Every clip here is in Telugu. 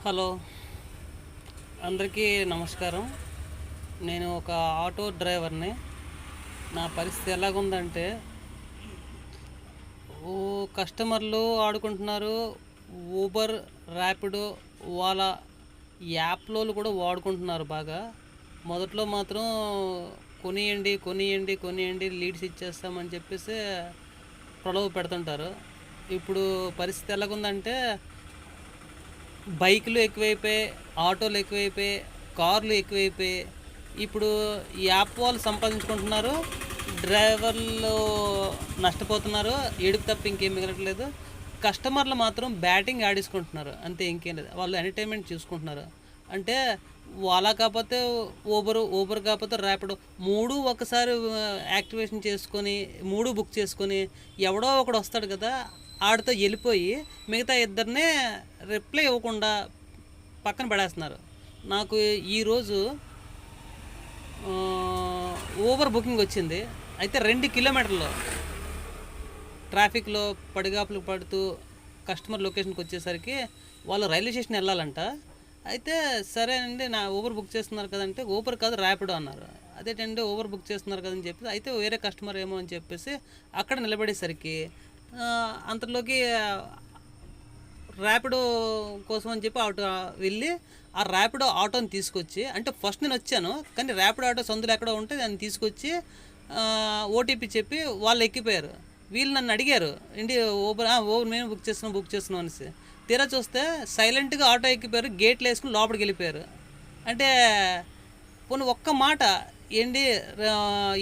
హలో, అందరికీ నమస్కారం. నేను ఒక ఆటో డ్రైవర్ని. నా పరిస్థితి ఎలాగుందంటే, కస్టమర్లు ఆడుకుంటున్నారు. ఊబర్, ర్యాపిడో, ఓలా యాప్లో కూడా వాడుకుంటున్నారు బాగా. మొదట్లో మాత్రం కొనియండి కొనియండి కొనియండి లీడ్స్ ఇచ్చేస్తామని చెప్పేసి ప్రలోభ పెడుతుంటారు. ఇప్పుడు పరిస్థితి ఎలాగుందంటే, బైకులు ఎక్కువైపోయాయి, ఆటోలు ఎక్కువైపోయాయి, కార్లు ఎక్కువైపోయాయి. ఇప్పుడు ఈ యాప్ వాళ్ళు సంపాదించుకుంటున్నారు, డ్రైవర్లు నష్టపోతున్నారు. ఏడుపు తప్ప ఇంకేం మిగలట్లేదు. కస్టమర్లు మాత్రం బ్యాటింగ్ ఆడేసుకుంటున్నారు, అంతే, ఇంకేం లేదు. వాళ్ళు ఎంటర్టైన్మెంట్ చూసుకుంటున్నారు. అంటే ఓలా కాకపోతే ఊబర్ కాకపోతే ర్యాపిడో, మూడు ఒకసారి యాక్టివేషన్ చేసుకొని మూడు బుక్ చేసుకొని ఎవడో ఒకడు వస్తాడు కదా, ఆడితో వెళ్ళిపోయి మిగతా ఇద్దరినే రిప్లై ఇవ్వకుండా పక్కన పడేస్తున్నారు. నాకు ఈరోజు ఊబర్ బుకింగ్ వచ్చింది. అయితే 2 కిలోమీటర్లు ట్రాఫిక్లో పడిగాపులు పడుతూ కస్టమర్ లొకేషన్కి వచ్చేసరికి వాళ్ళు రైల్వే స్టేషన్ వెళ్ళాలంట. అయితే సరేనండి, నా ఊబర్ బుక్ చేస్తున్నారు కదంటే, ఊబర్ కాదు ర్యాపిడో అన్నారు. అదేంటండి ఊబర్ బుక్ చేస్తున్నారు కదని చెప్పి, అయితే వేరే కస్టమర్ ఏమో అని చెప్పేసి అక్కడ నిలబడేసరికి అంతలోకి ర్యాపిడో కోసం అని చెప్పి ఆటో వెళ్ళి ఆ ర్యాపిడో ఆటోని తీసుకొచ్చి, అంటే ఫస్ట్ నేను వచ్చాను కానీ ర్యాపిడో ఆటో సందులో ఎక్కడో ఉంటే దాన్ని తీసుకొచ్చి ఓటీపీ చెప్పి వాళ్ళు ఎక్కిపోయారు. వీళ్ళు నన్ను అడిగారు, ఏంటి ఓబర్ మేము బుక్ చేస్తున్నాం అనేసి. తీరా చూస్తే సైలెంట్గా ఆటో ఎక్కిపోయారు, గేట్లు వేసుకుని లోపలికి వెళ్ళిపోయారు. అంటే పోనీ ఒక్క మాట, ఏంటి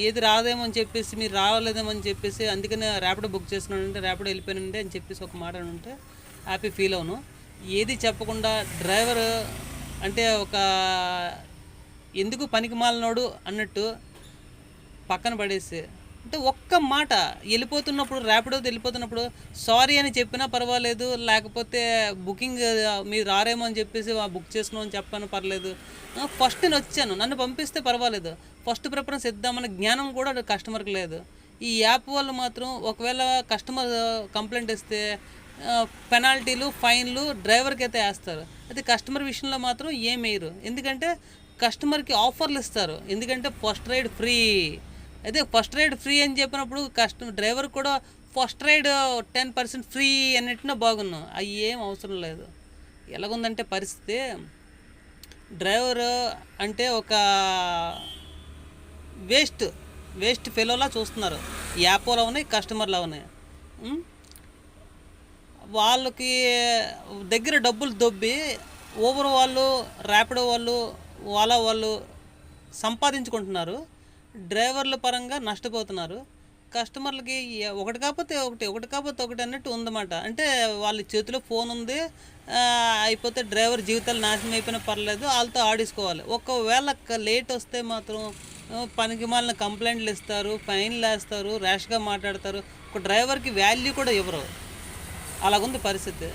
ఏది రాదేమో అని చెప్పేసి, మీరు రాలేదేమో అని చెప్పేసి అందుకనే ర్యాపిడో బుక్ చేస్తున్నానంటే ర్యాపిడో వెళ్ళిపోయానంటే అని చెప్పేసి ఒక మాట అని ఉంటే హ్యాపీ ఫీల్ అవును. ఏది చెప్పకుండా డ్రైవర్ అంటే ఒక ఎందుకు పనికి మాలినోడు అన్నట్టు పక్కన పడేసి, అంటే ఒక్క మాట వెళ్ళిపోతున్నప్పుడు, ర్యాపిడో వెళ్ళిపోతున్నప్పుడు సారీ అని చెప్పినా పర్వాలేదు, లేకపోతే బుకింగ్ మీరు రారేమో అని చెప్పేసి బుక్ చేసుకున్నామని చెప్పాను పర్లేదు. ఫస్ట్ నేను వచ్చాను, నన్ను పంపిస్తే పర్వాలేదు, ఫస్ట్ ప్రిఫరెన్స్ ఇద్దామన్న జ్ఞానం కూడా కస్టమర్కి లేదు. ఈ యాప్ వాళ్ళు మాత్రం ఒకవేళ కస్టమర్ కంప్లైంట్ ఇస్తే పెనాల్టీలు, ఫైన్లు డ్రైవర్కి అయితే వేస్తారు. అయితే కస్టమర్ విషయంలో మాత్రం ఏం వేయరు. ఎందుకంటే కస్టమర్కి ఆఫర్లు ఇస్తారు, ఎందుకంటే ఫస్ట్ రైడ్ ఫ్రీ. అయితే ఫస్ట్ రైడ్ ఫ్రీ అని చెప్పినప్పుడు డ్రైవర్ కూడా ఫస్ట్ రైడ్ 10% ఫ్రీ అన్నట్టున బాగున్నాం. అవి ఏం అవసరం లేదు. ఎలాగుందంటే పరిస్థితి, డ్రైవర్ అంటే ఒక వేస్ట్ ఫెలోలా చూస్తున్నారు. యాప్లో ఉన్నాయి, కస్టమర్లు ఉన్నాయి. వాళ్ళకి దగ్గర డబ్బులు దొబ్బి ఊబర్ వాళ్ళు, ర్యాపిడో వాళ్ళు, ఓలా వాళ్ళు సంపాదించుకుంటున్నారు. డ్రైవర్ల పరంగా నష్టపోతున్నారు. కస్టమర్లకి ఒకటి కాకపోతే ఒకటి అన్నట్టు ఉందన్నమాట. అంటే వాళ్ళ చేతిలో ఫోన్ ఉంది, అయిపోతే డ్రైవర్ జీవితాలు నాశనం అయిపోయినా పర్లేదు, వాళ్ళతో ఆడేసుకోవాలి. ఒకవేళ లేట్ వస్తే మాత్రం పనికి మాలిన కంప్లైంట్లు ఇస్తారు, ఫైన్లు వేస్తారు, ర్యాష్గా మాట్లాడతారు. ఒక డ్రైవర్కి వాల్యూ కూడా ఇవ్వరు. అలాగుంది పరిస్థితి.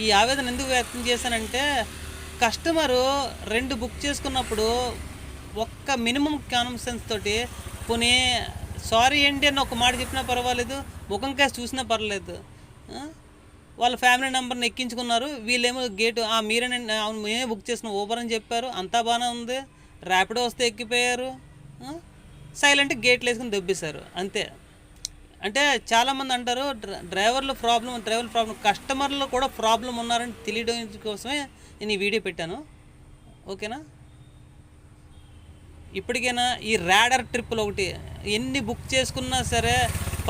ఈ ఆవేదన ఎందుకు వ్యక్తం చేశానంటే, కస్టమరు 2 బుక్ చేసుకున్నప్పుడు ఒక్క మినిమం కామన్ సెన్స్ తోటి పోనీ సారీ ఏంటి అని ఒక మాట చెప్పినా పర్వాలేదు, ముఖం కేసు చూసినా పర్లేదు. వాళ్ళ ఫ్యామిలీ నెంబర్ని ఎక్కించుకున్నారు, వీళ్ళేమో గేటు మీరేనండి, మేమే బుక్ చేసిన ఊబర్ అని చెప్పారు, అంతా బాగానే ఉంది. ర్యాపిడో వస్తే ఎక్కిపోయారు, సైలెంట్గా గేట్లు వేసుకుని దొబ్బేశారు, అంతే. అంటే చాలామంది అంటారు డ్రైవర్ల ప్రాబ్లం, కస్టమర్లు కూడా ప్రాబ్లం ఉన్నారని తెలియడం కోసమే నేను ఈ వీడియో పెట్టాను. ఓకేనా? ఇప్పటికైనా ఈ ర్యాడర్ ట్రిప్పులు ఒకటి ఎన్ని బుక్ చేసుకున్నా సరే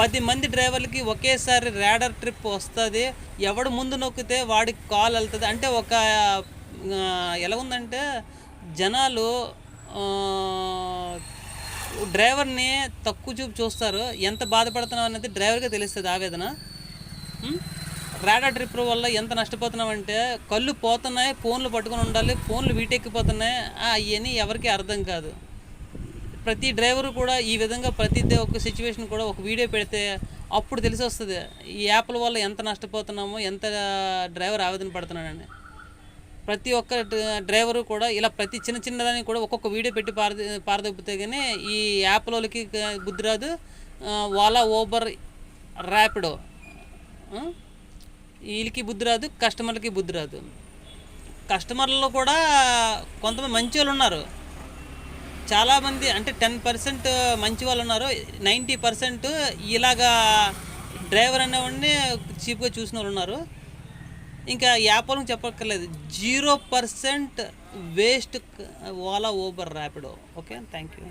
10 మంది డ్రైవర్లకి ఒకేసారి ర్యాడర్ ట్రిప్ వస్తుంది. ఎవడు ముందు నొక్కితే వాడికి కాల్ వెళ్తుంది. అంటే ఒక ఎలా ఉందంటే, జనాలు డ్రైవర్ని తక్కువ చూపు చూస్తారు. ఎంత బాధపడుతున్నాం అనేది డ్రైవర్గా తెలుస్తుంది ఆవేదన. ర్యాడర్ ట్రిప్ వల్ల ఎంత నష్టపోతున్నామంటే, కళ్ళు పోతున్నాయి, ఫోన్లు పట్టుకొని ఉండాలి, ఫోన్లు వీటెక్కిపోతున్నాయి. అవన్నీ ఎవరికి అర్థం కాదు. ప్రతి డ్రైవరు కూడా ఈ విధంగా ప్రతిదీ ఒక సిచ్యువేషన్ కూడా ఒక వీడియో పెడితే అప్పుడు తెలిసి వస్తుంది ఈ యాప్ల వల్ల ఎంత నష్టపోతున్నామో, ఎంత డ్రైవర్ ఆవేదన పడుతున్నాడని. ప్రతి ఒక్క డ్రైవరు కూడా ఇలా ప్రతి చిన్నదాన్ని కూడా ఒక్కొక్క వీడియో పెట్టి పారదొబ్బితే కానీ ఈ యాప్లకి బుద్ధి రాదు. ఓలా, ఊబర్, ర్యాపిడో వీళ్ళకి బుద్ధి రాదు, కస్టమర్లకి బుద్ధి రాదు. కస్టమర్లు కూడా కొంతమంది మంచి వాళ్ళు ఉన్నారు, చాలామంది అంటే 10% మంచి వాళ్ళు ఉన్నారు, 90% ఇలాగా డ్రైవర్ అనేవాడిని చీప్గా చూసిన వాళ్ళు ఉన్నారు. ఇంకా యాప్ వాళ్ళకి చెప్పక్కర్లేదు, 0% waste Ola Uber Rapido. Okay, thank you.